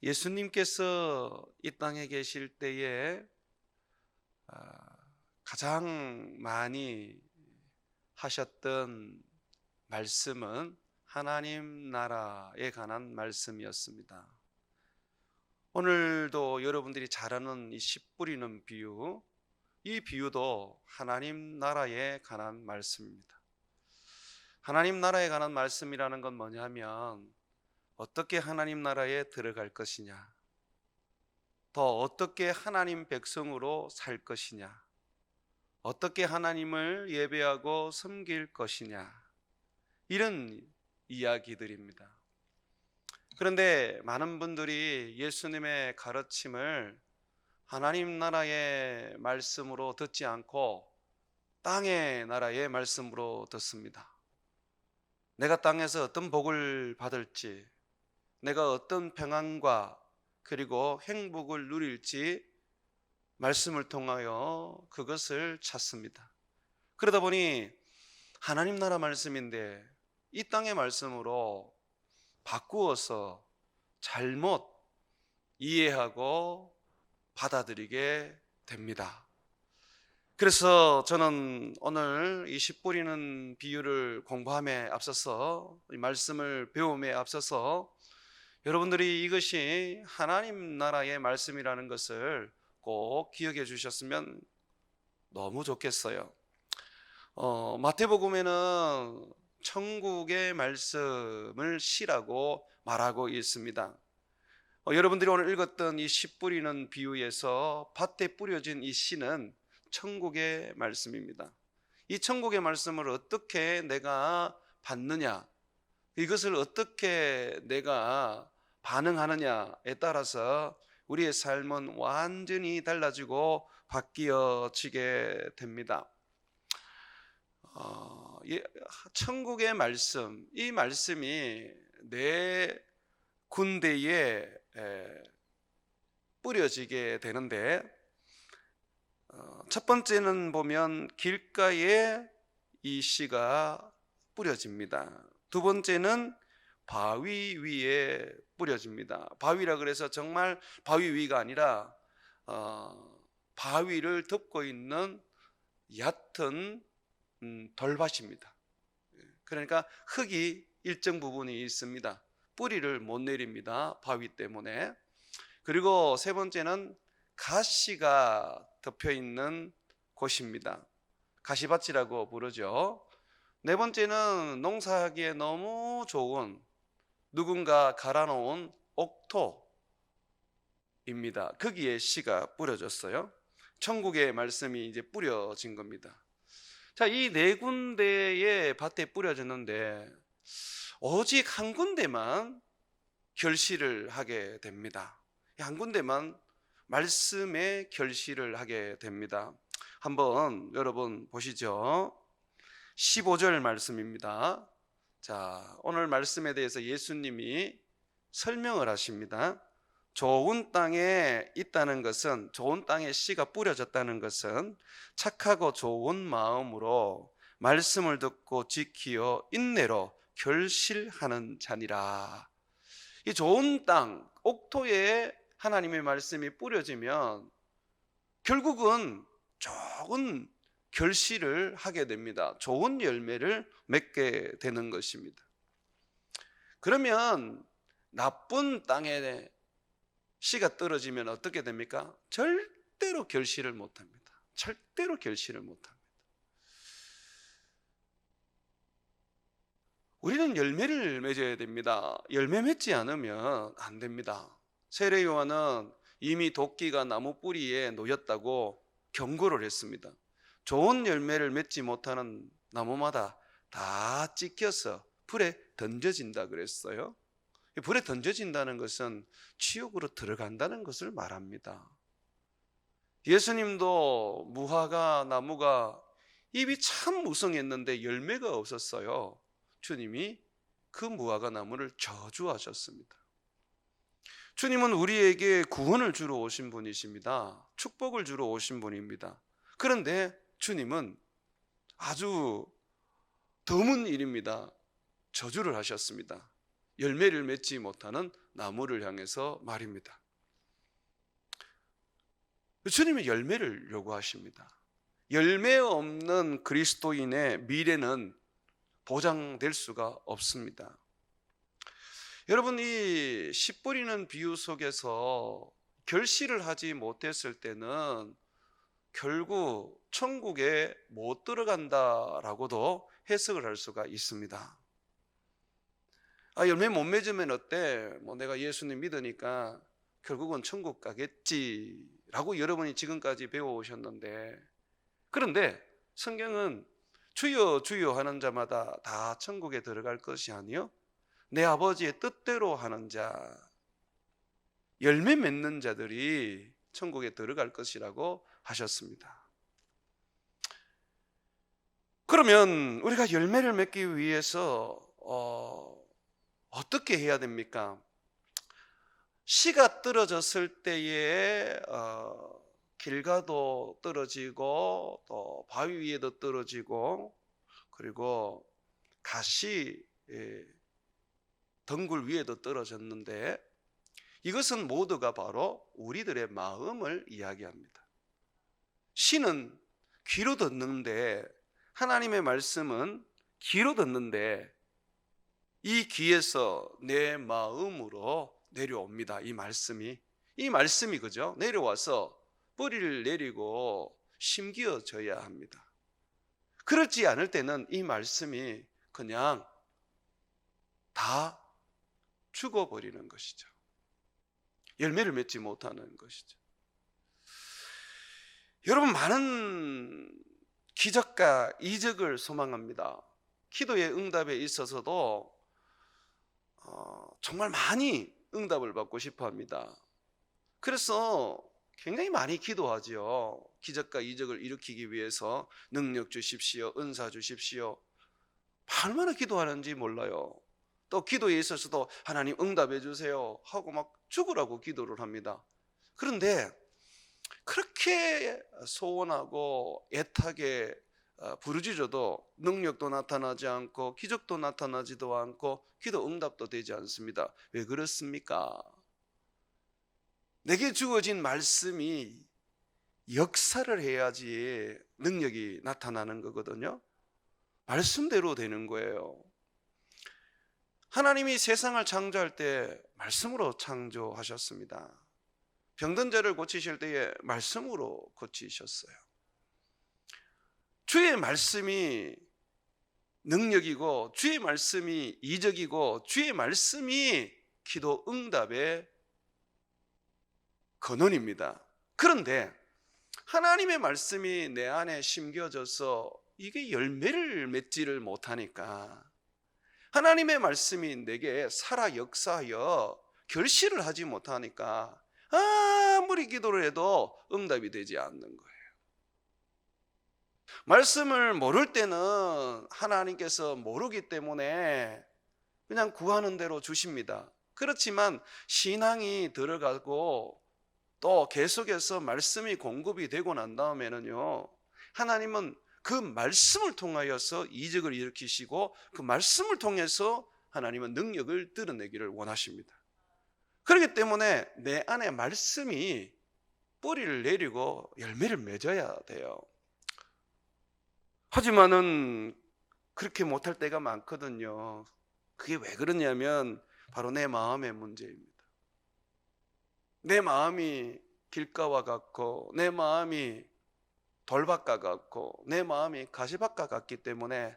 예수님께서 이 땅에 계실 때에 가장 많이 하셨던 말씀은 하나님 나라에 관한 말씀이었습니다. 오늘도 여러분들이 잘 아는 이 씨 뿌리는 비유, 이 비유도 하나님 나라에 관한 말씀입니다. 하나님 나라에 관한 말씀이라는 건 뭐냐면 어떻게 하나님 나라에 들어갈 것이냐, 더 어떻게 하나님 백성으로 살 것이냐, 어떻게 하나님을 예배하고 섬길 것이냐, 이런 이야기들입니다. 그런데 많은 분들이 예수님의 가르침을 하나님 나라의 말씀으로 듣지 않고 땅의 나라의 말씀으로 듣습니다. 내가 땅에서 어떤 복을 받을지, 내가 어떤 평안과 그리고 행복을 누릴지 말씀을 통하여 그것을 찾습니다. 그러다 보니 하나님 나라 말씀인데 이 땅의 말씀으로 바꾸어서 잘못 이해하고 받아들이게 됩니다. 그래서 저는 오늘 이 씨 뿌리는 비유를 공부함에 앞서서, 이 말씀을 배움에 앞서서 여러분들이 이것이 하나님 나라의 말씀이라는 것을 꼭 기억해 주셨으면 너무 좋겠어요. 마태복음에는 천국의 말씀을 씨라고 말하고 있습니다. 여러분들이 오늘 읽었던 이 씨 뿌리는 비유에서 밭에 뿌려진 이 씨는 천국의 말씀입니다. 이 천국의 말씀을 어떻게 내가 받느냐, 이것을 어떻게 내가 반응하느냐에 따라서 우리의 삶은 완전히 달라지고 바뀌어지게 됩니다. 천국의 말씀, 이 말씀이 네 군데에 뿌려지게 되는데, 첫 번째는 보면 길가에 이 씨가 뿌려집니다. 두 번째는 바위 위에 뿌려집니다. 바위라 그래서 정말 바위 위가 아니라 바위를 덮고 있는 얕은 돌밭입니다. 그러니까 흙이 일정 부분이 있습니다. 뿌리를 못 내립니다, 바위 때문에. 그리고 세 번째는 가시가 덮여 있는 곳입니다. 가시밭이라고 부르죠. 네 번째는 농사하기에 너무 좋은 누군가 갈아놓은 옥토입니다. 거기에 씨가 뿌려졌어요. 천국의 말씀이 이제 뿌려진 겁니다. 자, 이 네 군데의 밭에 뿌려졌는데 오직 한 군데만 결실을 하게 됩니다. 한 군데만 말씀의 결실을 하게 됩니다. 한번 여러분 보시죠. 15절 말씀입니다. 자, 오늘 말씀에 대해서 예수님이 설명을 하십니다. 좋은 땅에 있다는 것은, 좋은 땅에 씨가 뿌려졌다는 것은 착하고 좋은 마음으로 말씀을 듣고 지키어 인내로 결실하는 자니라. 이 좋은 땅, 옥토에 하나님의 말씀이 뿌려지면 결국은 좋은 결실을 하게 됩니다. 좋은 열매를 맺게 되는 것입니다. 그러면 나쁜 땅에 씨가 떨어지면 어떻게 됩니까? 절대로 결실을 못합니다. 절대로 결실을 못합니다. 우리는 열매를 맺어야 됩니다. 열매 맺지 않으면 안 됩니다. 세례 요한은 이미 도끼가 나무 뿌리에 놓였다고 경고를 했습니다. 좋은 열매를 맺지 못하는 나무마다 다 찢겨서 불에 던져진다 그랬어요. 불에 던져진다는 것은 지옥으로 들어간다는 것을 말합니다. 예수님도 무화과 나무가 잎이 참 무성했는데 열매가 없었어요. 주님이 그 무화과 나무를 저주하셨습니다. 주님은 우리에게 구원을 주러 오신 분이십니다. 축복을 주러 오신 분입니다. 그런데 주님은 아주 드문 일입니다. 저주를 하셨습니다. 열매를 맺지 못하는 나무를 향해서 말입니다. 주님이 열매를 요구하십니다. 열매 없는 그리스도인의 미래는 보장될 수가 없습니다. 여러분, 이 씨 뿌리는 비유 속에서 결실을 하지 못했을 때는 결국 천국에 못 들어간다라고도 해석을 할 수가 있습니다. 열매 못 맺으면 어때? 내가 예수님 믿으니까 결국은 천국 가겠지라고 여러분이 지금까지 배워오셨는데, 그런데 성경은 주여 주여 하는 자마다 다 천국에 들어갈 것이 아니요 내 아버지의 뜻대로 하는 자, 열매 맺는 자들이 천국에 들어갈 것이라고 하셨습니다. 그러면 우리가 열매를 맺기 위해서 어떻게 해야 됩니까? 씨가 떨어졌을 때에 길가도 떨어지고 또 바위 위에도 떨어지고 그리고 가시 덩굴 위에도 떨어졌는데, 이것은 모두가 바로 우리들의 마음을 이야기합니다. 씨는 귀로 듣는데, 하나님의 말씀은 귀로 듣는데 이 귀에서 내 마음으로 내려옵니다. 이 말씀이 그죠? 내려와서 뿌리를 내리고 심기어져야 합니다. 그렇지 않을 때는 이 말씀이 그냥 다 죽어버리는 것이죠. 열매를 맺지 못하는 것이죠. 여러분, 많은 기적과 이적을 소망합니다. 기도의 응답에 있어서도 정말 많이 응답을 받고 싶어 합니다. 그래서 굉장히 많이 기도하지요. 기적과 이적을 일으키기 위해서 능력 주십시오, 은사 주십시오. 얼마나 기도하는지 몰라요. 또 기도에 있어서도 하나님 응답해 주세요 하고 막 죽으라고 기도를 합니다. 그런데 그렇게 소원하고 애타게 부르짖어도 능력도 나타나지 않고 기적도 나타나지도 않고 기도 응답도 되지 않습니다. 왜 그렇습니까? 내게 주어진 말씀이 역사를 해야지 능력이 나타나는 거거든요. 말씀대로 되는 거예요. 하나님이 세상을 창조할 때 말씀으로 창조하셨습니다. 병든 자를 고치실 때에 말씀으로 고치셨어요. 주의 말씀이 능력이고 주의 말씀이 이적이고 주의 말씀이 기도 응답의 근원입니다. 그런데 하나님의 말씀이 내 안에 심겨져서 이게 열매를 맺지를 못하니까, 하나님의 말씀이 내게 살아 역사하여 결실을 하지 못하니까 아무리 기도를 해도 응답이 되지 않는 거예요. 말씀을 모를 때는 하나님께서 모르기 때문에 그냥 구하는 대로 주십니다. 그렇지만 신앙이 들어가고 또 계속해서 말씀이 공급이 되고 난 다음에는요, 하나님은 그 말씀을 통하여서 이적을 일으키시고 그 말씀을 통해서 하나님은 능력을 드러내기를 원하십니다. 그렇기 때문에 내 안에 말씀이 뿌리를 내리고 열매를 맺어야 돼요. 하지만은 그렇게 못할 때가 많거든요. 그게 왜 그러냐면 바로 내 마음의 문제입니다. 내 마음이 길가와 같고 내 마음이 돌밭과 같고 내 마음이 가시밭과 같기 때문에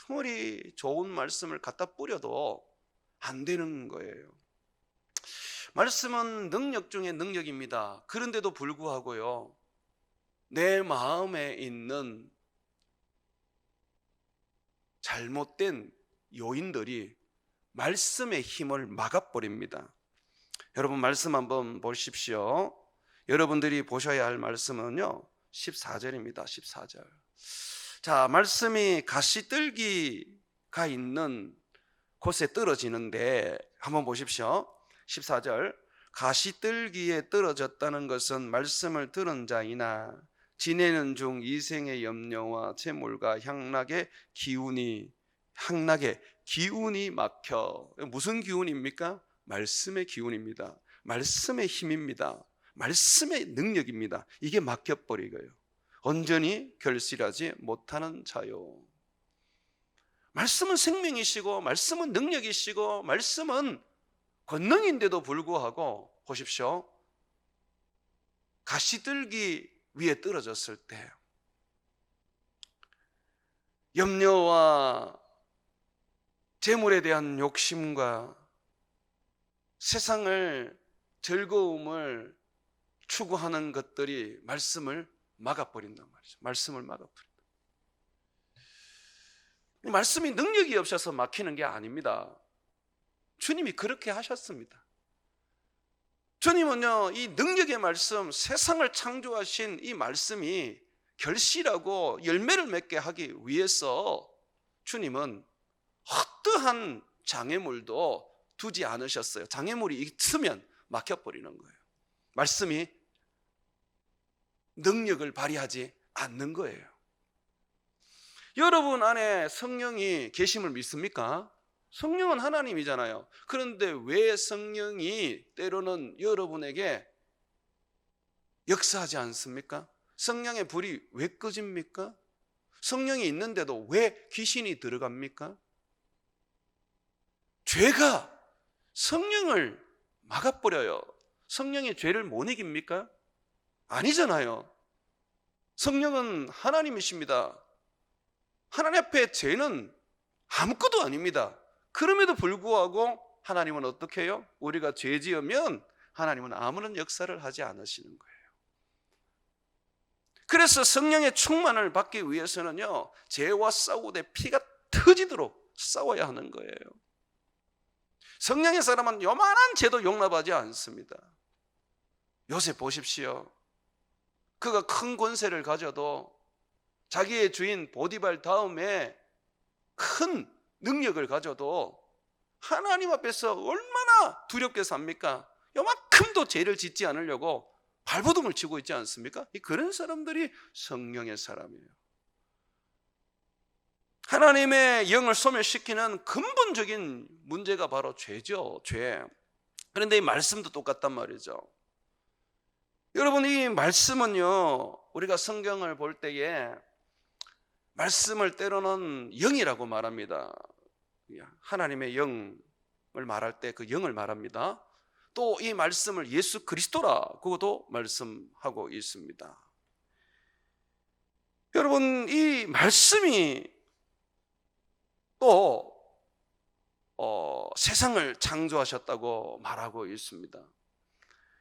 아무리 좋은 말씀을 갖다 뿌려도 안 되는 거예요. 말씀은 능력 중에 능력입니다. 그런데도 불구하고요, 내 마음에 있는 잘못된 요인들이 말씀의 힘을 막아버립니다. 여러분, 말씀 한번 보십시오. 여러분들이 보셔야 할 말씀은요 14절입니다. 14절. 자, 말씀이 가시떨기가 있는 곳에 떨어지는데 한번 보십시오. 14절. 가시떨기에 떨어졌다는 것은 말씀을 들은 자이나 지내는 중 이생의 염려와 재물과 향락의 기운이 향락에 기운이 막혀. 무슨 기운입니까? 말씀의 기운입니다. 말씀의 힘입니다. 말씀의 능력입니다. 이게 막혀버리고요. 온전히 결실하지 못하는 자요. 말씀은 생명이시고 말씀은 능력이시고 말씀은 권능인데도 불구하고 보십시오. 가시들기 위에 떨어졌을 때 염려와 재물에 대한 욕심과 세상을 즐거움을 추구하는 것들이 말씀을 막아버린단 말이죠. 말씀을 막아버린다. 말씀이 능력이 없어서 막히는 게 아닙니다. 주님이 그렇게 하셨습니다. 주님은요, 이 능력의 말씀, 세상을 창조하신 이 말씀이 결실하고 열매를 맺게 하기 위해서 주님은 어떠한 장애물도 두지 않으셨어요. 장애물이 있으면 막혀버리는 거예요. 말씀이 능력을 발휘하지 않는 거예요. 여러분 안에 성령이 계심을 믿습니까? 성령은 하나님이잖아요. 그런데 왜 성령이 때로는 여러분에게 역사하지 않습니까? 성령의 불이 왜 꺼집니까? 성령이 있는데도 왜 귀신이 들어갑니까? 죄가 성령을 막아버려요. 성령이 죄를 못 이깁니까? 아니잖아요. 성령은 하나님이십니다. 하나님 앞에 죄는 아무것도 아닙니다. 그럼에도 불구하고 하나님은 어떻게 해요? 우리가 죄 지으면 하나님은 아무런 역사를 하지 않으시는 거예요. 그래서 성령의 충만을 받기 위해서는요, 죄와 싸우되 피가 터지도록 싸워야 하는 거예요. 성령의 사람은 요만한 죄도 용납하지 않습니다. 요셉 보십시오. 그가 큰 권세를 가져도 자기의 주인 보디발 다음에 큰 능력을 가져도 하나님 앞에서 얼마나 두렵게 삽니까? 요만큼도 죄를 짓지 않으려고 발버둥을 치고 있지 않습니까? 그런 사람들이 성령의 사람이에요. 하나님의 영을 소멸시키는 근본적인 문제가 바로 죄죠. 죄. 그런데 이 말씀도 똑같단 말이죠. 여러분, 이 말씀은요, 우리가 성경을 볼 때에 말씀을 때로는 영이라고 말합니다. 하나님의 영을 말할 때 그 영을 말합니다. 또 이 말씀을 예수 그리스도라고도 말씀하고 있습니다. 여러분, 이 말씀이 또 세상을 창조하셨다고 말하고 있습니다.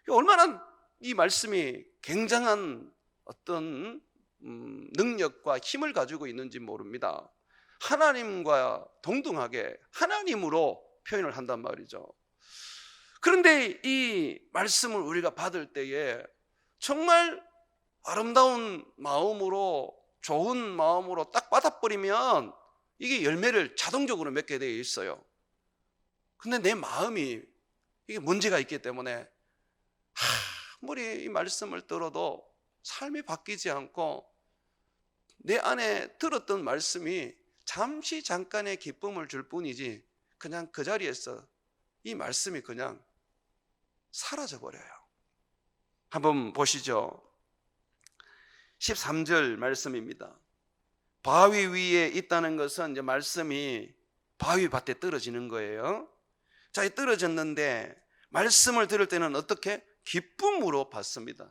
얼마나 이 말씀이 굉장한 어떤 능력과 힘을 가지고 있는지 모릅니다. 하나님과 동등하게 하나님으로 표현을 한단 말이죠. 그런데 이 말씀을 우리가 받을 때에 정말 아름다운 마음으로, 좋은 마음으로 딱 받아버리면 이게 열매를 자동적으로 맺게 되어 있어요. 근데 내 마음이 이게 문제가 있기 때문에 아무리 이 말씀을 들어도 삶이 바뀌지 않고 내 안에 들었던 말씀이 잠시 잠깐의 기쁨을 줄 뿐이지 그냥 그 자리에서 이 말씀이 그냥 사라져 버려요. 한번 보시죠. 13절 말씀입니다. 바위 위에 있다는 것은 이제 말씀이 바위 밭에 떨어지는 거예요. 자, 떨어졌는데 말씀을 들을 때는 어떻게? 기쁨으로 받습니다.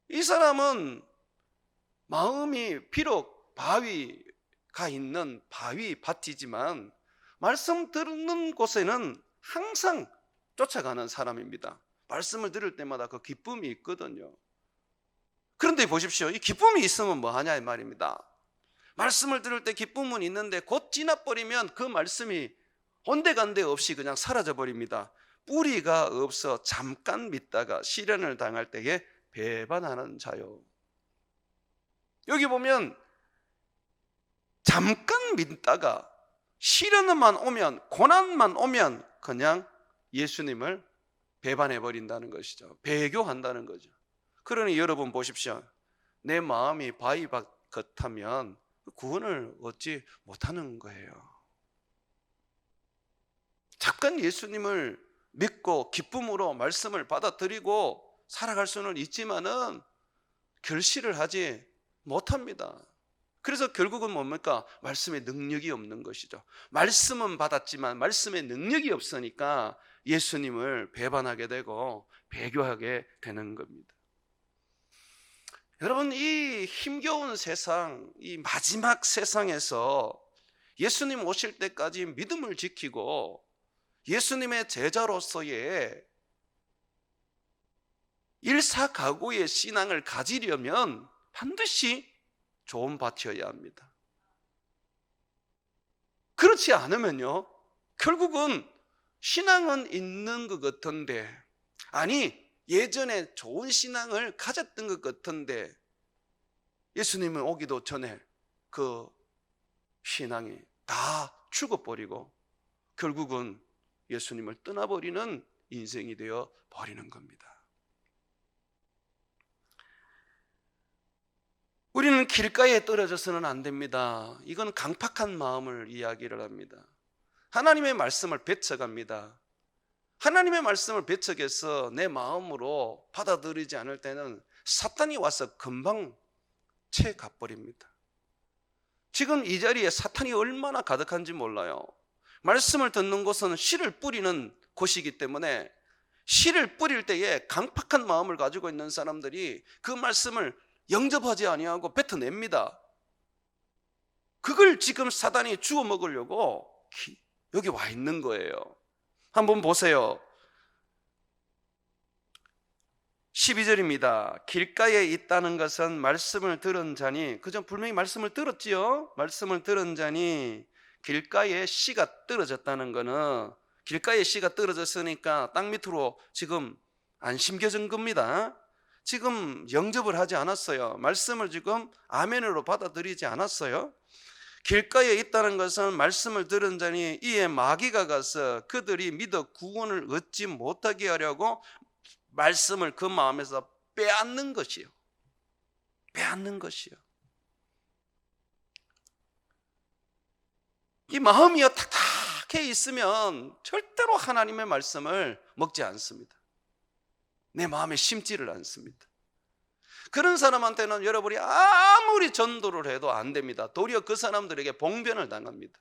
이 사람은 마음이 비록 바위가 있는 바위 밭이지만 말씀 듣는 곳에는 항상 쫓아가는 사람입니다. 말씀을 들을 때마다 그 기쁨이 있거든요. 그런데 보십시오. 이 기쁨이 있으면 뭐 하냐 이 말입니다. 말씀을 들을 때 기쁨은 있는데 곧 지나버리면 그 말씀이 온데간데 없이 그냥 사라져 버립니다. 뿌리가 없어 잠깐 믿다가 시련을 당할 때에 배반하는 자요. 여기 보면 잠깐 믿다가 시련만 오면, 고난만 오면 그냥 예수님을 배반해 버린다는 것이죠. 배교한다는 거죠. 그러니 여러분 보십시오. 내 마음이 바위 같으면 구원을 얻지 못하는 거예요. 잠깐 예수님을 믿고 기쁨으로 말씀을 받아들이고 살아갈 수는 있지만은 결실을 하지 못합니다. 그래서 결국은 뭡니까? 말씀의 능력이 없는 것이죠. 말씀은 받았지만 말씀의 능력이 없으니까 예수님을 배반하게 되고 배교하게 되는 겁니다. 여러분, 이 힘겨운 세상, 이 마지막 세상에서 예수님 오실 때까지 믿음을 지키고 예수님의 제자로서의 일사각오의 신앙을 가지려면 반드시 좋은 밭이어야 합니다. 그렇지 않으면요, 결국은 신앙은 있는 것 같은데, 아니 예전에 좋은 신앙을 가졌던 것 같은데 예수님은 오기도 전에 그 신앙이 다 죽어버리고 결국은 예수님을 떠나버리는 인생이 되어 버리는 겁니다. 우리는 길가에 떨어져서는 안 됩니다. 이건 강팍한 마음을 이야기를 합니다. 하나님의 말씀을 배척합니다. 하나님의 말씀을 배척해서 내 마음으로 받아들이지 않을 때는 사탄이 와서 금방 채 가버립니다. 지금 이 자리에 사탄이 얼마나 가득한지 몰라요. 말씀을 듣는 곳은 씨를 뿌리는 곳이기 때문에 씨를 뿌릴 때에 강팍한 마음을 가지고 있는 사람들이 그 말씀을 영접하지 아니하고 뱉어냅니다. 그걸 지금 사단이 주워 먹으려고 여기 와 있는 거예요. 한번 보세요. 12절입니다. 길가에 있다는 것은 말씀을 들은 자니, 그저 분명히 말씀을 들었지요. 말씀을 들은 자니 길가에 씨가 떨어졌다는 거는, 길가에 씨가 떨어졌으니까 땅 밑으로 지금 안 심겨진 겁니다. 지금 영접을 하지 않았어요. 말씀을 지금 아멘으로 받아들이지 않았어요. 길가에 있다는 것은 말씀을 들은 자니 이에 마귀가 가서 그들이 믿어 구원을 얻지 못하게 하려고 말씀을 그 마음에서 빼앗는 것이요. 빼앗는 것이요. 이 마음이요 탁탁해 있으면 절대로 하나님의 말씀을 먹지 않습니다. 내 마음에 심지를 않습니다. 그런 사람한테는 여러분이 아무리 전도를 해도 안 됩니다. 도리어 그 사람들에게 봉변을 당합니다.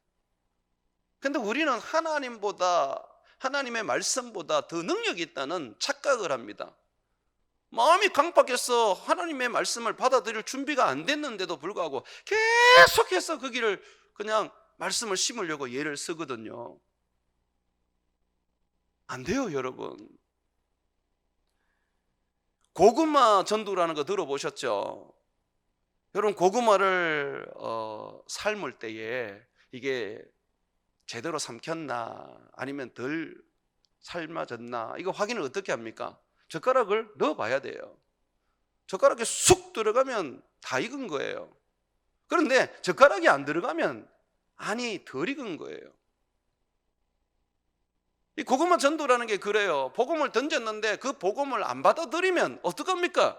근데 우리는 하나님보다, 하나님의 말씀보다 더 능력이 있다는 착각을 합니다. 마음이 강팍해서 하나님의 말씀을 받아들일 준비가 안 됐는데도 불구하고 계속해서 그 길을 그냥 말씀을 심으려고 예를 쓰거든요. 안 돼요, 여러분. 고구마 전도라는 거 들어보셨죠? 여러분, 고구마를 삶을 때에 이게 제대로 삶혔나 아니면 덜 삶아졌나, 이거 확인을 어떻게 합니까? 젓가락을 넣어봐야 돼요. 젓가락에 쑥 들어가면 다 익은 거예요. 그런데 젓가락이 안 들어가면 안이 덜 익은 거예요. 이 고구마 전도라는 게 그래요. 복음을 던졌는데 그 복음을 안 받아들이면 어떡합니까?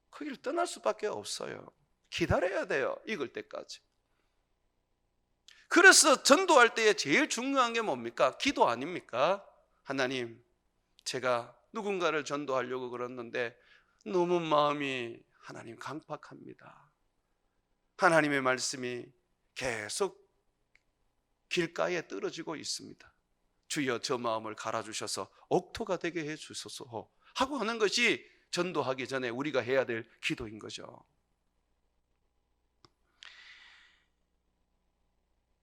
그 길을 떠날 수밖에 없어요. 기다려야 돼요. 익을 때까지. 그래서 전도할 때에 제일 중요한 게 뭡니까? 기도 아닙니까? 하나님, 제가 누군가를 전도하려고 그랬는데 너무 마음이 하나님 강팍합니다. 하나님의 말씀이 계속 길가에 떨어지고 있습니다. 주여 저 마음을 갈아주셔서 옥토가 되게 해주소서 하고 하는 것이 전도하기 전에 우리가 해야 될 기도인 거죠.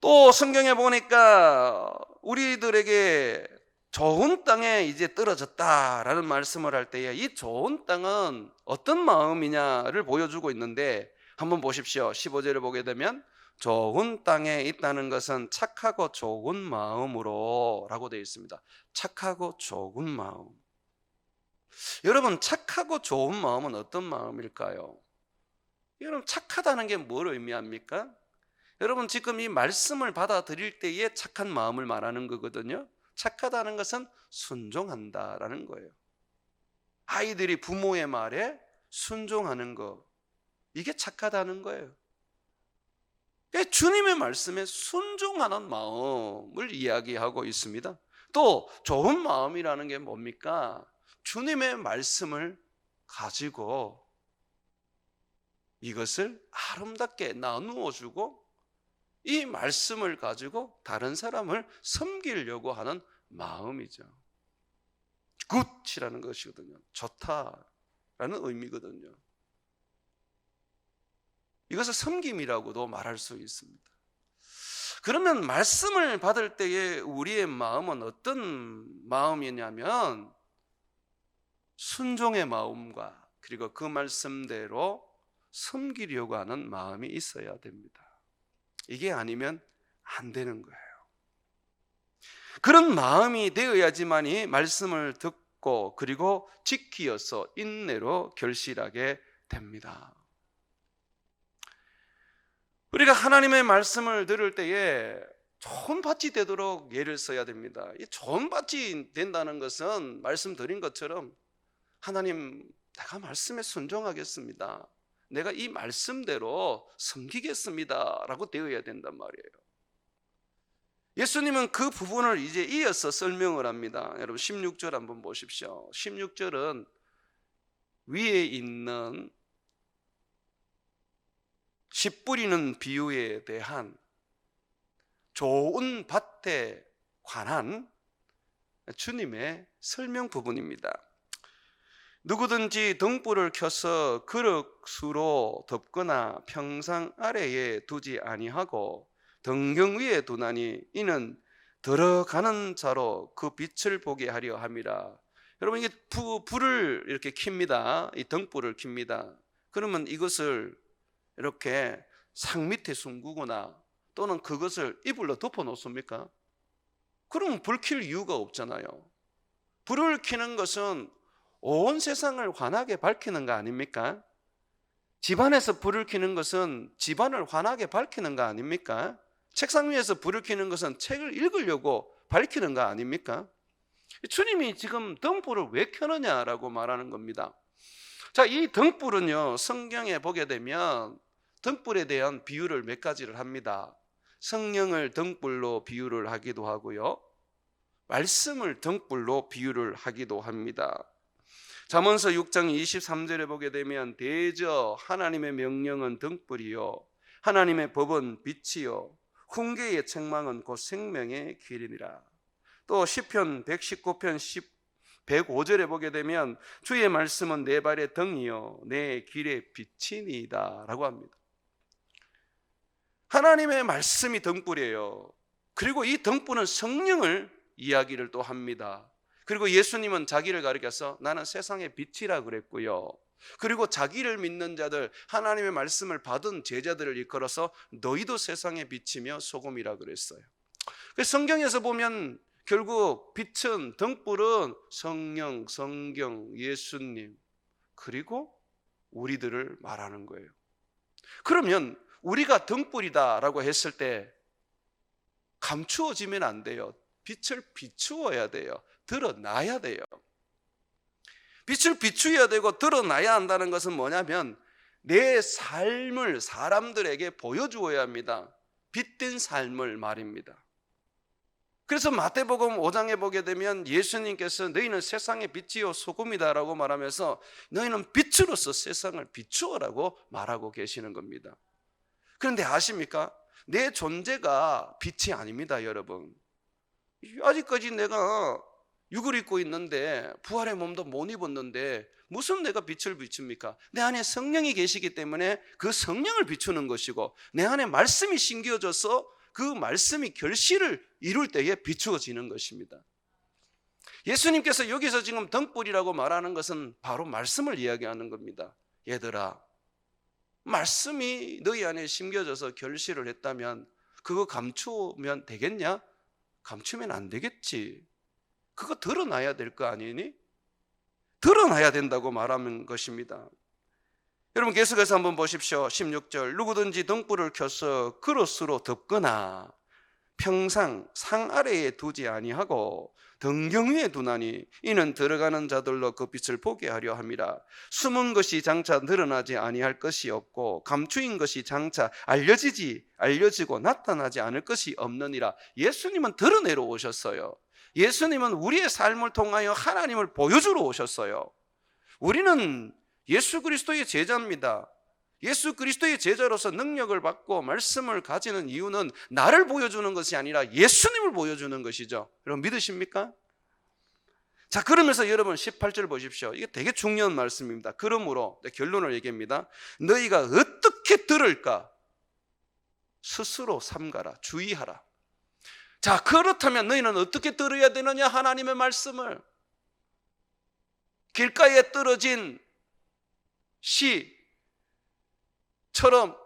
또 성경에 보니까 우리들에게 좋은 땅에 이제 떨어졌다라는 말씀을 할 때에 이 좋은 땅은 어떤 마음이냐를 보여주고 있는데, 한번 보십시오. 15절을 보게 되면 좋은 땅에 있다는 것은 착하고 좋은 마음으로 라고 되어 있습니다. 착하고 좋은 마음. 여러분, 착하고 좋은 마음은 어떤 마음일까요? 여러분, 착하다는 게 뭘 의미합니까? 여러분, 지금 이 말씀을 받아들일 때의 착한 마음을 말하는 거거든요. 착하다는 것은 순종한다라는 거예요. 아이들이 부모의 말에 순종하는 거, 이게 착하다는 거예요. 주님의 말씀에 순종하는 마음을 이야기하고 있습니다. 또 좋은 마음이라는 게 뭡니까? 주님의 말씀을 가지고 이것을 아름답게 나누어 주고 이 말씀을 가지고 다른 사람을 섬기려고 하는 마음이죠. 굿이라는 것이거든요. 좋다라는 의미거든요. 이것을 섬김이라고도 말할 수 있습니다. 그러면 말씀을 받을 때에 우리의 마음은 어떤 마음이냐면 순종의 마음과 그리고 그 말씀대로 섬기려고 하는 마음이 있어야 됩니다. 이게 아니면 안 되는 거예요. 그런 마음이 되어야지만이 말씀을 듣고 그리고 지키어서 인내로 결실하게 됩니다. 우리가 하나님의 말씀을 들을 때에 좋은 밭이 되도록 예를 써야 됩니다. 이 좋은 밭이 된다는 것은 말씀드린 것처럼 하나님, 내가 말씀에 순종하겠습니다. 내가 이 말씀대로 섬기겠습니다 라고 되어야 된단 말이에요. 예수님은 그 부분을 이제 이어서 설명을 합니다. 여러분 16절 한번 보십시오. 16절은 위에 있는 씨 뿌리는 비유에 대한 좋은 밭에 관한 주님의 설명 부분입니다. 누구든지 등불을 켜서 그릇수로 덮거나 평상 아래에 두지 아니하고 등경 위에 두나니 이는 들어가는 자로 그 빛을 보게 하려 함이라. 여러분, 이게 불을 이렇게 켭니다. 이 등불을 켭니다. 그러면 이것을 이렇게 상 밑에 숨기거나 또는 그것을 이불로 덮어 놓습니까? 그러면 불 켤 이유가 없잖아요. 불을 켜는 것은 온 세상을 환하게 밝히는 거 아닙니까? 집안에서 불을 켜는 것은 집안을 환하게 밝히는 거 아닙니까? 책상 위에서 불을 켜는 것은 책을 읽으려고 밝히는 거 아닙니까? 주님이 지금 등불을 왜 켜느냐라고 말하는 겁니다. 자, 이 등불은요, 성경에 보게 되면 등불에 대한 비유를 몇 가지를 합니다. 성령을 등불로 비유를 하기도 하고요, 말씀을 등불로 비유를 하기도 합니다. 잠언서 6장 23절에 보게 되면 대저 하나님의 명령은 등불이요 하나님의 법은 빛이요 훈계의 책망은 곧 생명의 길이니라. 또 시편 119편 105절에 보게 되면 주의 말씀은 내 발의 등이요 내 길의 빛이니이다 라고 합니다. 하나님의 말씀이 등불이에요. 그리고 이 등불은 성령을 이야기를 또 합니다. 그리고 예수님은 자기를 가리켜서 나는 세상의 빛이라 그랬고요, 그리고 자기를 믿는 자들, 하나님의 말씀을 받은 제자들을 이끌어서 너희도 세상의 빛이며 소금이라 그랬어요. 성경에서 보면 결국 빛은, 등불은 성령, 성경, 예수님 그리고 우리들을 말하는 거예요. 그러면 우리가 등불이다라고 했을 때 감추어지면 안 돼요. 빛을 비추어야 돼요. 드러나야 돼요. 빛을 비추어야 되고 드러나야 한다는 것은 뭐냐면 내 삶을 사람들에게 보여주어야 합니다. 빛된 삶을 말입니다. 그래서 마태복음 5장에 보게 되면 예수님께서 너희는 세상의 빛이요 소금이다라고 말하면서 너희는 빛으로서 세상을 비추어라고 말하고 계시는 겁니다. 그런데 아십니까? 내 존재가 빛이 아닙니다, 여러분. 아직까지 내가 육을 입고 있는데 부활의 몸도 못 입었는데 무슨 내가 빛을 비춥니까? 내 안에 성령이 계시기 때문에 그 성령을 비추는 것이고 내 안에 말씀이 심겨져서 그 말씀이 결실을 이룰 때에 비추어지는 것입니다. 예수님께서 여기서 지금 등불이라고 말하는 것은 바로 말씀을 이야기하는 겁니다. 얘들아, 말씀이 너희 안에 심겨져서 결실을 했다면 그거 감추면 되겠냐? 감추면 안 되겠지. 그거 드러나야 될 거 아니니? 드러나야 된다고 말하는 것입니다. 여러분 계속해서 한번 보십시오. 16절 누구든지 등불을 켜서 그릇으로 덮거나 평상 상 아래에 두지 아니하고 등경 위에 두나니 이는 들어가는 자들로 그 빛을 보게 하려 함이라. 숨은 것이 장차 드러나지 아니할 것이 없고 감추인 것이 장차 알려지고 나타나지 않을 것이 없느니라. 예수님은 드러내러 오셨어요. 예수님은 우리의 삶을 통하여 하나님을 보여주러 오셨어요. 우리는 예수 그리스도의 제자입니다. 예수 그리스도의 제자로서 능력을 받고 말씀을 가지는 이유는 나를 보여주는 것이 아니라 예수님을 보여주는 것이죠. 여러분 믿으십니까? 자, 그러면서 여러분 18절 보십시오. 이게 되게 중요한 말씀입니다. 그러므로 결론을 얘기합니다. 너희가 어떻게 들을까? 스스로 삼가라. 주의하라. 자, 그렇다면 너희는 어떻게 들어야 되느냐? 하나님의 말씀을. 길가에 떨어진 시처럼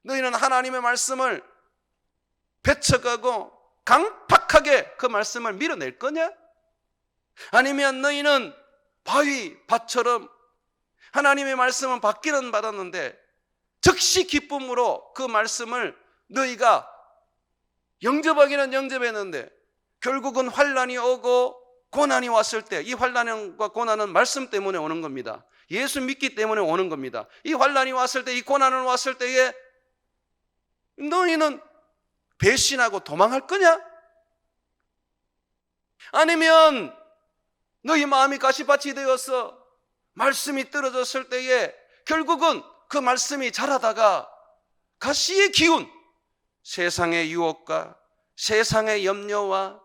너희는 하나님의 말씀을 배쳐가고 강팍하게 그 말씀을 밀어낼 거냐? 아니면 너희는 밭처럼 하나님의 말씀은 받기는 받았는데 즉시 기쁨으로 그 말씀을 너희가 영접하기는 영접했는데 결국은 환난이 오고 고난이 왔을 때 이 환난과 고난은 말씀 때문에 오는 겁니다. 예수 믿기 때문에 오는 겁니다. 이 환난이 왔을 때, 이 고난을 왔을 때에 너희는 배신하고 도망할 거냐? 아니면 너희 마음이 가시밭이 되어서 말씀이 떨어졌을 때에 결국은 그 말씀이 자라다가 가시의 기운, 세상의 유혹과 세상의 염려와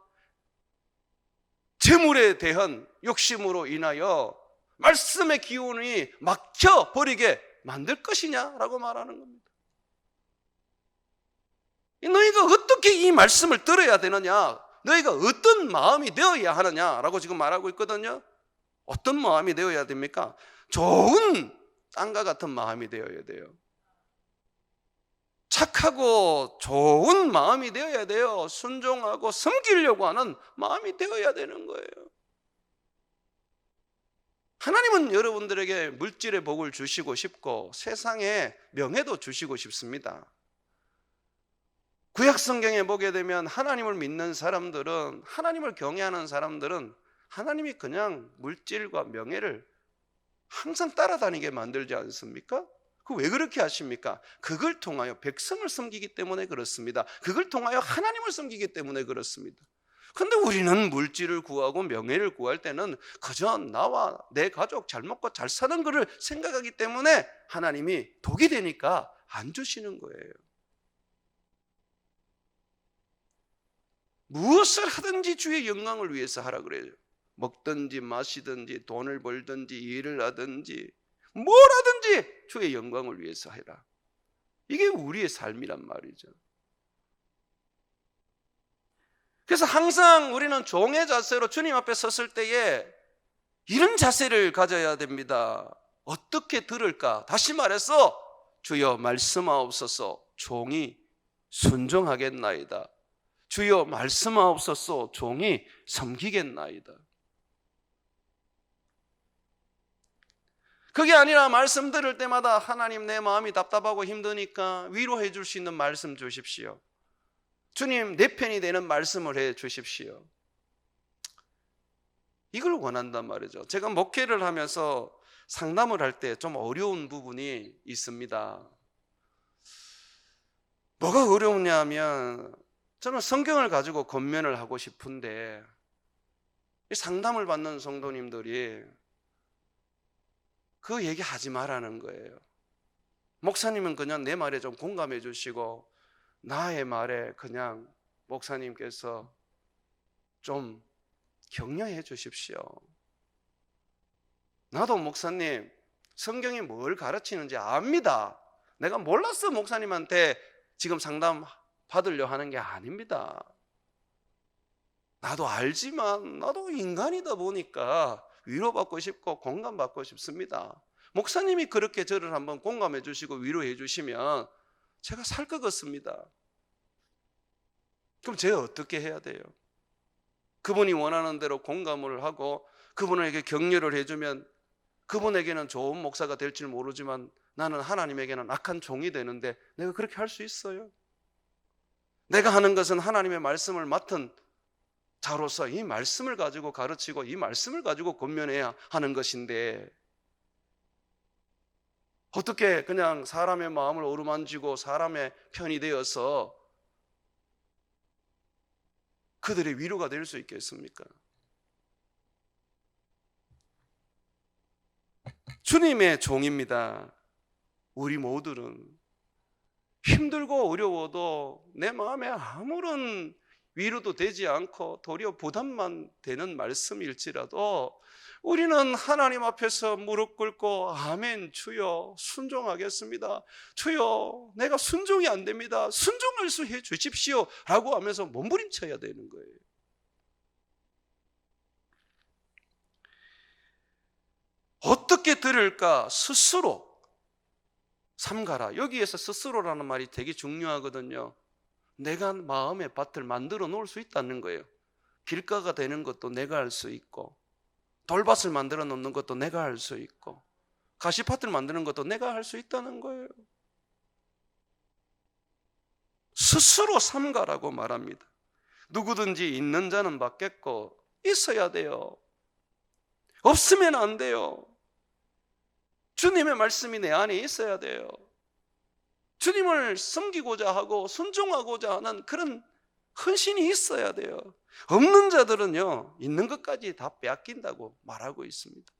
재물에 대한 욕심으로 인하여 말씀의 기운이 막혀버리게 만들 것이냐라고 말하는 겁니다. 너희가 어떻게 이 말씀을 들어야 되느냐, 너희가 어떤 마음이 되어야 하느냐라고 지금 말하고 있거든요. 어떤 마음이 되어야 됩니까? 좋은 땅과 같은 마음이 되어야 돼요. 착하고 좋은 마음이 되어야 돼요. 순종하고 섬기려고 하는 마음이 되어야 되는 거예요. 하나님은 여러분들에게 물질의 복을 주시고 싶고 세상에 명예도 주시고 싶습니다. 구약 성경에 보게 되면 하나님을 믿는 사람들은, 하나님을 경외하는 사람들은 하나님이 그냥 물질과 명예를 항상 따라다니게 만들지 않습니까? 그 왜 그렇게 하십니까? 그걸 통하여 백성을 섬기기 때문에 그렇습니다. 그걸 통하여 하나님을 섬기기 때문에 그렇습니다. 그런데 우리는 물질을 구하고 명예를 구할 때는 그저 나와 내 가족 잘 먹고 잘 사는 것을 생각하기 때문에 하나님이 독이 되니까 안 주시는 거예요. 무엇을 하든지 주의 영광을 위해서 하라 그래요. 먹든지 마시든지 돈을 벌든지 일을 하든지 뭘 하든지 주의 영광을 위해서 해라. 이게 우리의 삶이란 말이죠. 그래서 항상 우리는 종의 자세로 주님 앞에 섰을 때에 이런 자세를 가져야 됩니다. 어떻게 들을까? 다시 말해서 주여 말씀하옵소서, 종이 순종하겠나이다. 주여 말씀하옵소서, 종이 섬기겠나이다. 그게 아니라 말씀 들을 때마다 하나님 내 마음이 답답하고 힘드니까 위로해 줄 수 있는 말씀 주십시오. 주님 내 편이 되는 말씀을 해 주십시오. 이걸 원한단 말이죠. 제가 목회를 하면서 상담을 할 때 좀 어려운 부분이 있습니다. 뭐가 어려우냐 하면 저는 성경을 가지고 권면을 하고 싶은데 상담을 받는 성도님들이 그 얘기 하지 말라는 거예요. 목사님은 그냥 내 말에 좀 공감해 주시고 나의 말에 그냥 목사님께서 좀 격려해 주십시오. 나도 목사님 성경이 뭘 가르치는지 압니다. 내가 몰라서 목사님한테 지금 상담 받으려 하는 게 아닙니다. 나도 알지만 나도 인간이다 보니까 위로받고 싶고 공감받고 싶습니다. 목사님이 그렇게 저를 한번 공감해 주시고 위로해 주시면 제가 살 것 같습니다. 그럼 제가 어떻게 해야 돼요? 그분이 원하는 대로 공감을 하고 그분에게 격려를 해주면 그분에게는 좋은 목사가 될지 모르지만 나는 하나님에게는 악한 종이 되는데 내가 그렇게 할 수 있어요? 내가 하는 것은 하나님의 말씀을 맡은 자로서 이 말씀을 가지고 가르치고 이 말씀을 가지고 권면해야 하는 것인데, 어떻게 그냥 사람의 마음을 어루만지고 사람의 편이 되어서 그들의 위로가 될 수 있겠습니까? 주님의 종입니다. 우리 모두는 힘들고 어려워도 내 마음에 아무런 위로도 되지 않고 도리어 부담만 되는 말씀일지라도 우리는 하나님 앞에서 무릎 꿇고 아멘 주여 순종하겠습니다, 주여 내가 순종이 안 됩니다, 순종할 수 해 주십시오 라고 하면서 몸부림쳐야 되는 거예요. 어떻게 들을까? 스스로 삼가라. 여기에서 스스로라는 말이 되게 중요하거든요. 내가 마음의 밭을 만들어 놓을 수 있다는 거예요. 길가가 되는 것도 내가 할 수 있고, 돌밭을 만들어 놓는 것도 내가 할 수 있고, 가시밭을 만드는 것도 내가 할 수 있다는 거예요. 스스로 삼가라고 말합니다. 누구든지 있는 자는 받겠고 있어야 돼요. 없으면 안 돼요. 주님의 말씀이 내 안에 있어야 돼요. 주님을 섬기고자 하고 순종하고자 하는 그런 헌신이 있어야 돼요. 없는 자들은요, 있는 것까지 다 빼앗긴다고 말하고 있습니다.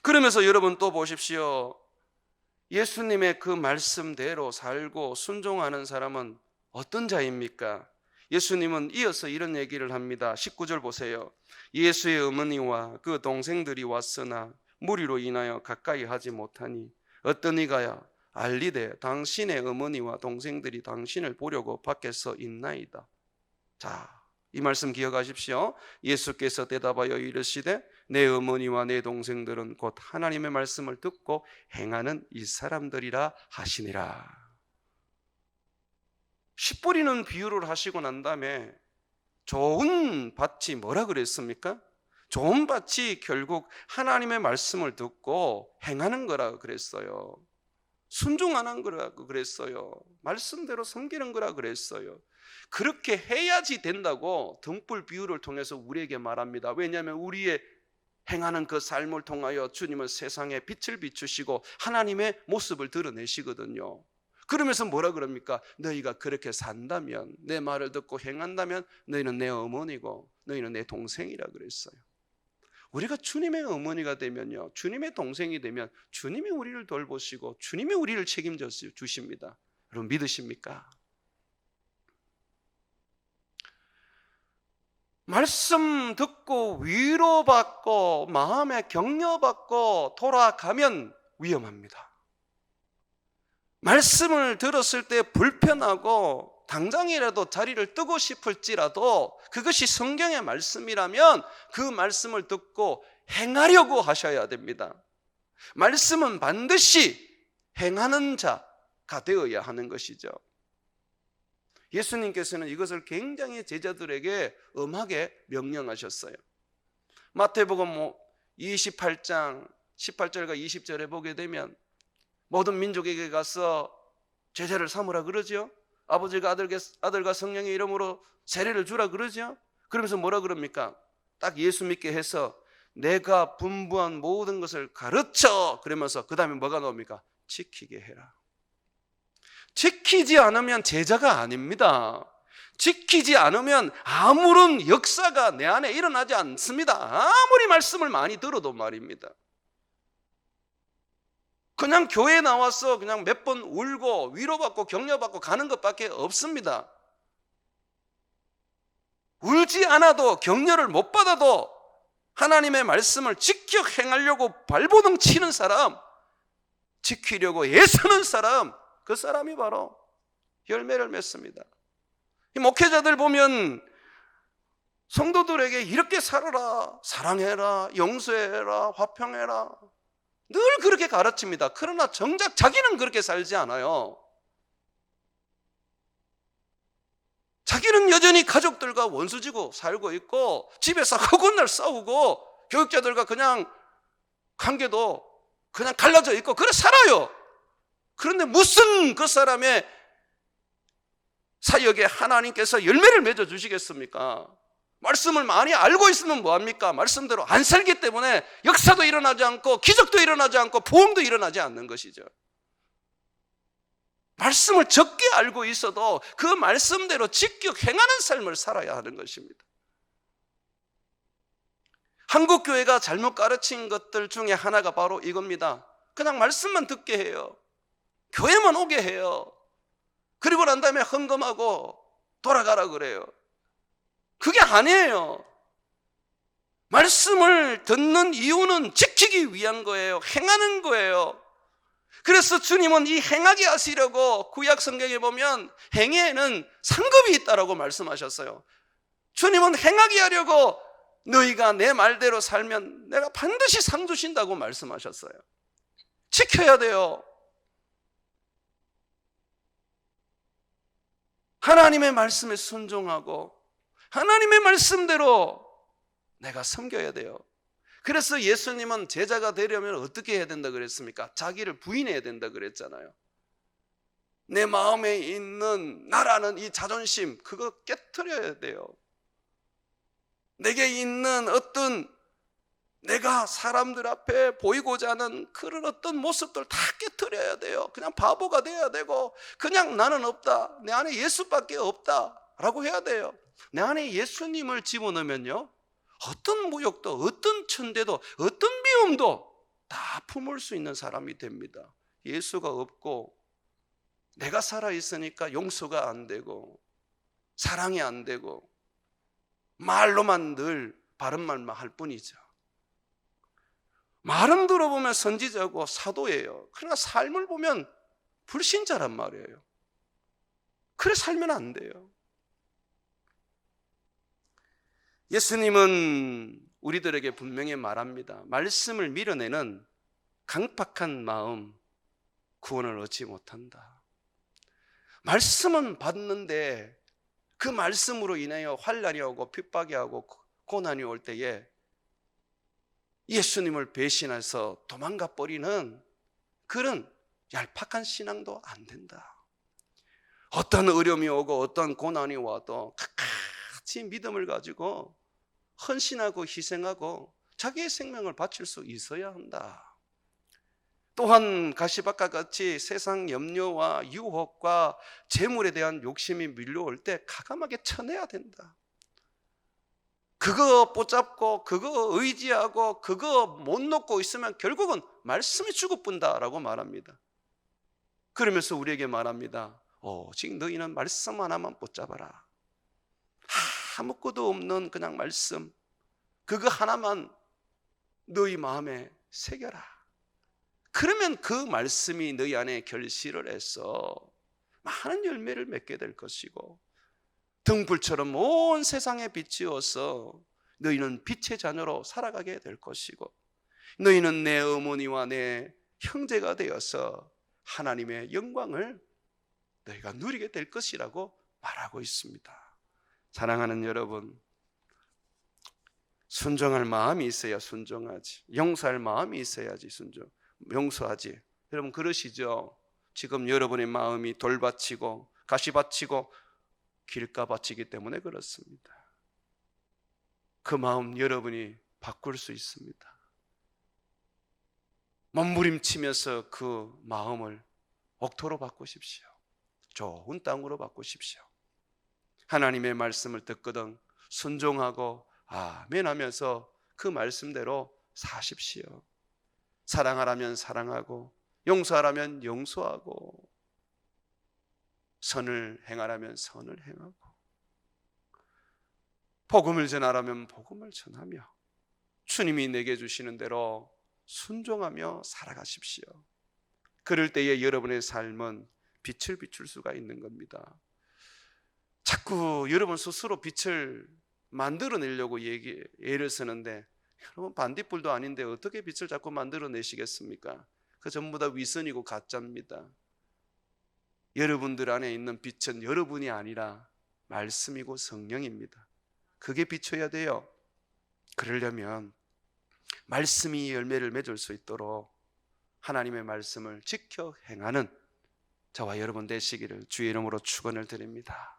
그러면서 여러분 또 보십시오. 예수님의 그 말씀대로 살고 순종하는 사람은 어떤 자입니까? 예수님은 이어서 이런 얘기를 합니다. 19절 보세요. 예수의 어머니와 그 동생들이 왔으나 무리로 인하여 가까이 하지 못하니 어떤 이가야 알리되 당신의 어머니와 동생들이 당신을 보려고 밖에서 있나이다. 자, 이 말씀 기억하십시오. 예수께서 대답하여 이르시되 내 어머니와 내 동생들은 곧 하나님의 말씀을 듣고 행하는 이 사람들이라 하시니라. 씨 뿌리는 비유를 하시고 난 다음에 좋은 밭이 뭐라 그랬습니까? 좋은 밭이 결국 하나님의 말씀을 듣고 행하는 거라 그랬어요. 순종하는 거라고 그랬어요. 말씀대로 섬기는 거라 그랬어요. 그렇게 해야지 된다고 등불 비유를 통해서 우리에게 말합니다. 왜냐하면 우리의 행하는 그 삶을 통하여 주님은 세상에 빛을 비추시고 하나님의 모습을 드러내시거든요. 그러면서 뭐라 그럽니까? 너희가 그렇게 산다면, 내 말을 듣고 행한다면 너희는 내 어머니고 너희는 내 동생이라 그랬어요. 우리가 주님의 어머니가 되면요, 주님의 동생이 되면 주님이 우리를 돌보시고 주님이 우리를 책임져 주십니다. 여러분 믿으십니까? 말씀 듣고 위로받고 마음에 격려받고 돌아가면 위험합니다. 말씀을 들었을 때 불편하고 당장이라도 자리를 뜨고 싶을지라도 그것이 성경의 말씀이라면 그 말씀을 듣고 행하려고 하셔야 됩니다. 말씀은 반드시 행하는 자가 되어야 하는 것이죠. 예수님께서는 이것을 굉장히 제자들에게 엄하게 명령하셨어요. 마태복음 28장 18절과 20절에 보게 되면 모든 민족에게 가서 제자를 삼으라 그러죠. 아버지가 아들과 성령의 이름으로 세례를 주라 그러죠. 그러면서 뭐라 그럽니까? 딱 예수 믿게 해서 내가 분부한 모든 것을 가르쳐, 그러면서 그 다음에 뭐가 나옵니까? 지키게 해라. 지키지 않으면 제자가 아닙니다. 지키지 않으면 아무런 역사가 내 안에 일어나지 않습니다. 아무리 말씀을 많이 들어도 말입니다. 그냥 교회에 나와서 그냥 몇 번 울고 위로받고 격려받고 가는 것밖에 없습니다. 울지 않아도 격려를 못 받아도 하나님의 말씀을 지켜 행하려고 발버둥 치는 사람, 지키려고 애쓰는 사람, 그 사람이 바로 열매를 맺습니다. 이 목회자들 보면 성도들에게 이렇게 살아라, 사랑해라, 용서해라, 화평해라 늘 그렇게 가르칩니다. 그러나 정작 자기는 그렇게 살지 않아요. 자기는 여전히 가족들과 원수지고 살고 있고 집에서 허군날 싸우고 교육자들과 그냥 관계도 그냥 갈라져 있고 그래 살아요. 그런데 무슨 그 사람의 사역에 하나님께서 열매를 맺어 주시겠습니까? 말씀을 많이 알고 있으면 뭐합니까? 말씀대로 안 살기 때문에 역사도 일어나지 않고 기적도 일어나지 않고 부흥도 일어나지 않는 것이죠. 말씀을 적게 알고 있어도 그 말씀대로 직격 행하는 삶을 살아야 하는 것입니다. 한국 교회가 잘못 가르친 것들 중에 하나가 바로 이겁니다. 그냥 말씀만 듣게 해요. 교회만 오게 해요. 그리고 난 다음에 헌금하고 돌아가라 그래요. 그게 아니에요. 말씀을 듣는 이유는 지키기 위한 거예요. 행하는 거예요. 그래서 주님은 이 행하게 하시려고 구약 성경에 보면 행위에는 상급이 있다라고 말씀하셨어요. 주님은 행하게 하려고 너희가 내 말대로 살면 내가 반드시 상 주신다고 말씀하셨어요. 지켜야 돼요. 하나님의 말씀에 순종하고 하나님의 말씀대로 내가 섬겨야 돼요. 그래서 예수님은 제자가 되려면 어떻게 해야 된다 그랬습니까? 자기를 부인해야 된다 그랬잖아요. 내 마음에 있는 나라는 이 자존심, 그거 깨트려야 돼요. 내게 있는 어떤 내가 사람들 앞에 보이고자 하는 그런 어떤 모습들 다 깨트려야 돼요. 그냥 바보가 돼야 되고 그냥 나는 없다, 내 안에 예수밖에 없다 라고 해야 돼요. 내 안에 예수님을 집어넣으면요, 어떤 무욕도 어떤 천대도 어떤 미움도 다 품을 수 있는 사람이 됩니다. 예수가 없고 내가 살아있으니까 용서가 안 되고 사랑이 안 되고 말로만 늘 바른 말만 할 뿐이죠. 말은 들어보면 선지자고 사도예요. 그러나 삶을 보면 불신자란 말이에요. 그래 살면 안 돼요. 예수님은 우리들에게 분명히 말합니다. 말씀을 밀어내는 강팍한 마음 구원을 얻지 못한다. 말씀은 받는데 그 말씀으로 인하여 환난이 오고 핍박이 오고 고난이 올 때에 예수님을 배신해서 도망가 버리는 그런 얄팍한 신앙도 안 된다. 어떤 어려움이 오고 어떤 고난이 와도 같이 믿음을 가지고 헌신하고 희생하고 자기의 생명을 바칠 수 있어야 한다. 또한 가시밭과 같이 세상 염려와 유혹과 재물에 대한 욕심이 밀려올 때 가감하게 쳐내야 된다. 그거 붙잡고 그거 의지하고 그거 못 놓고 있으면 결국은 말씀이 죽어뿐다라고 말합니다. 그러면서 우리에게 말합니다. 오직 너희는 말씀 하나만 붙잡아라. 아무것도 없는 그냥 말씀, 그거 하나만 너희 마음에 새겨라. 그러면 그 말씀이 너희 안에 결실을 해서 많은 열매를 맺게 될 것이고 등불처럼 온 세상에 비치어서 너희는 빛의 자녀로 살아가게 될 것이고 너희는 내 어머니와 내 형제가 되어서 하나님의 영광을 너희가 누리게 될 것이라고 말하고 있습니다. 사랑하는 여러분, 순종할 마음이 있어야 순종하지, 용서할 마음이 있어야지 용서하지. 여러분 그러시죠? 지금 여러분의 마음이 돌밭이고 가시밭이고 길가밭이기 때문에 그렇습니다. 그 마음 여러분이 바꿀 수 있습니다. 몸부림치면서 그 마음을 옥토로 바꾸십시오. 좋은 땅으로 바꾸십시오. 하나님의 말씀을 듣거든 순종하고 아멘 하면서 그 말씀대로 사십시오. 사랑하라면 사랑하고 용서하라면 용서하고 선을 행하라면 선을 행하고 복음을 전하라면 복음을 전하며 주님이 내게 주시는 대로 순종하며 살아가십시오. 그럴 때에 여러분의 삶은 빛을 비출 수가 있는 겁니다. 자꾸 여러분 스스로 빛을 만들어내려고 애를 쓰는데 여러분 반딧불도 아닌데 어떻게 빛을 자꾸 만들어내시겠습니까? 그 전부 다 위선이고 가짜입니다. 여러분들 안에 있는 빛은 여러분이 아니라 말씀이고 성령입니다. 그게 비춰야 돼요. 그러려면 말씀이 열매를 맺을 수 있도록 하나님의 말씀을 지켜 행하는 저와 여러분 되시기를 주의 이름으로 축원을 드립니다.